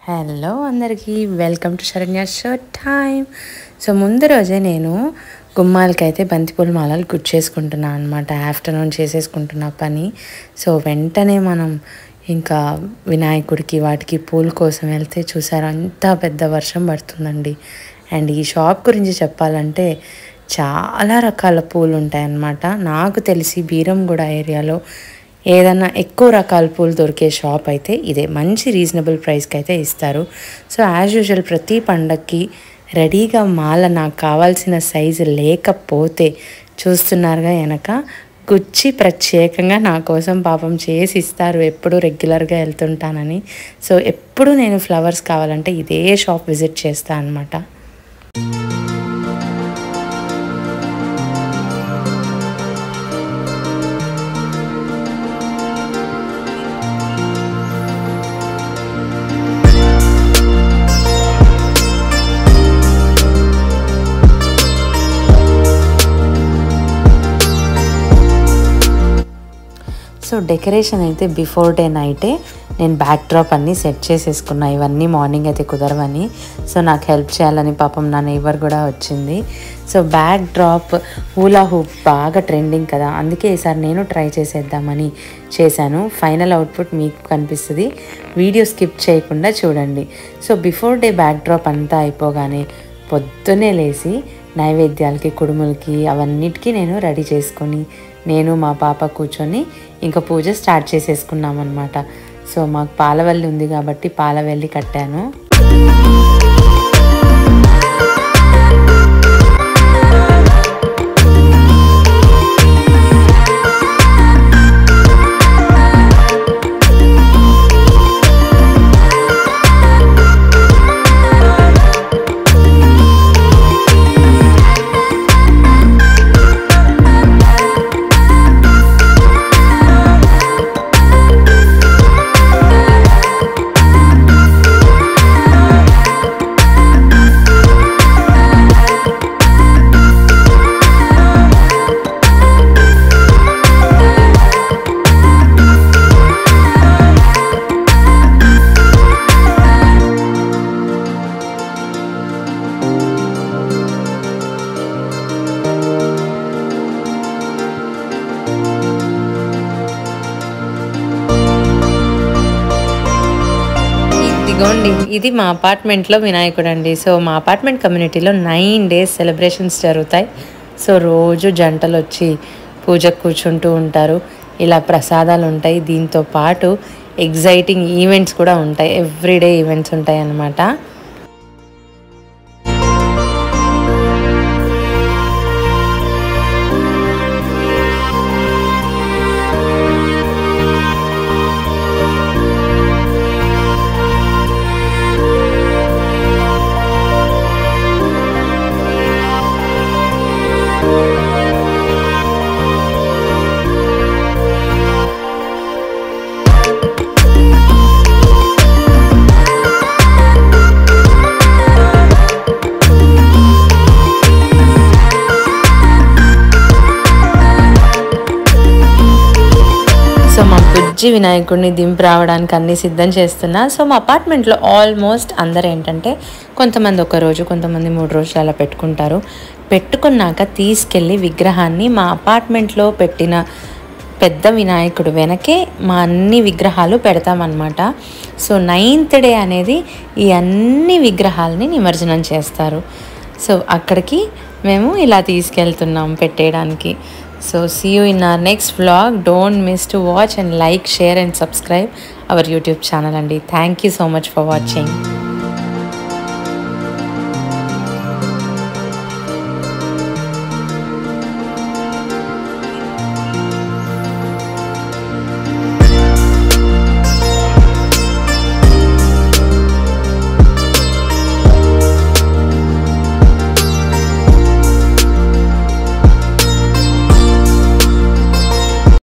Hello అందరికీ welcome to Saranya show time. So ముందు రోజే నేను గుమ్మాలకైతే బంతిపూల మాలలు గుచ్చేసుకుంటున్నాను అనమాట. ఆఫ్టర్నూన్ చేసేసుకుంటున్నా పని. సో వెంటనే మనం ఇంకా వినాయకుడికి వాటికి పూల కోసం వెళ్తే చూసారు అంత పెద్ద వర్షం పడుతుందండి. అండ్ ఈ షాప్ గురించి చెప్పాలంటే చాలా రకాల పూలు ఉంటాయన్నమాట. నాకు తెలిసి బీరంగూడ ఏరియాలో ఏదన్నా ఎక్కువ రకాల పూలు దొరికే షాప్ అయితే ఇదే. మంచి రీజనబుల్ ప్రైస్కి అయితే ఇస్తారు. సో యాజ్ యూజువల్ ప్రతి పండగకి రెడీగా మాల నాకు కావాల్సిన సైజు లేకపోతే చూస్తున్నారుగా వెనక గుచ్చి ప్రత్యేకంగా నా కోసం పాపం చేసి ఇస్తారు. ఎప్పుడు రెగ్యులర్గా వెళ్తుంటానని. సో ఎప్పుడు నేను ఫ్లవర్స్ కావాలంటే ఇదే షాప్ విజిట్ చేస్తాను అనమాట. సో డెకరేషన్ అయితే బిఫోర్ డే నైటే నేను బ్యాక్ డ్రాప్ అన్నీ సెట్ చేసేసుకున్నా. ఇవన్నీ మార్నింగ్ అయితే కుదరవని. సో నాకు హెల్ప్ చేయాలని పాపం నా నైబర్ కూడా వచ్చింది. So back drop hula hoop బాగా ట్రెండింగ్ కదా, అందుకే ఈసారి నేను ట్రై చేసేద్దామని చేశాను. ఫైనల్ అవుట్పుట్ మీకు కనిపిస్తుంది. వీడియో స్కిప్ చేయకుండా చూడండి. So before day back drop అంతా అయిపోగానే పొద్దున్నే లేచి నైవేద్యాలకి కుడుములకి అవన్నిటికీ నేను రెడీ చేసుకొని నేను మా పాప కూర్చొని ఇంకా పూజ స్టార్ట్ చేసేసుకున్నాం అనమాట. సో మాకు పాలవల్లి ఉంది కాబట్టి పాలవెల్లి కట్టాను. ఇది మా అపార్ట్మెంట్లో వినాయకుడు అండి. సో మా అపార్ట్మెంట్ కమ్యూనిటీలో 9 days సెలబ్రేషన్స్ జరుగుతాయి. సో రోజు జంటలు వచ్చి పూజకు కూర్చుంటూ ఉంటారు. ఇలా ప్రసాదాలు ఉంటాయి. దీంతో పాటు ఎగ్జైటింగ్ ఈవెంట్స్ కూడా ఉంటాయి. ఎవ్రీడే ఈవెంట్స్ ఉంటాయి అన్నమాట. సో మా బుజ్జి వినాయకుడిని దింపి రావడానికి అన్నీ సిద్ధం చేస్తున్నా. సో మా అపార్ట్మెంట్లో ఆల్మోస్ట్ అందరు ఏంటంటే కొంతమంది ఒక రోజు, కొంతమంది 3 రోజులు అలా పెట్టుకుంటారు. పెట్టుకున్నాక తీసుకెళ్ళి విగ్రహాన్ని మా అపార్ట్మెంట్లో పెట్టిన పెద్ద వినాయకుడు వెనకే మా అన్ని విగ్రహాలు పెడతామన్నమాట. సో 9th day అనేది ఈ అన్ని విగ్రహాలని నిమజ్జనం చేస్తారు. సో అక్కడికి మేము ఇలా తీసుకెళ్తున్నాం పెట్టేయడానికి. So see you in our next vlog. Don't miss to watch and like, share and subscribe our YouTube channel. And thank you so much for watching.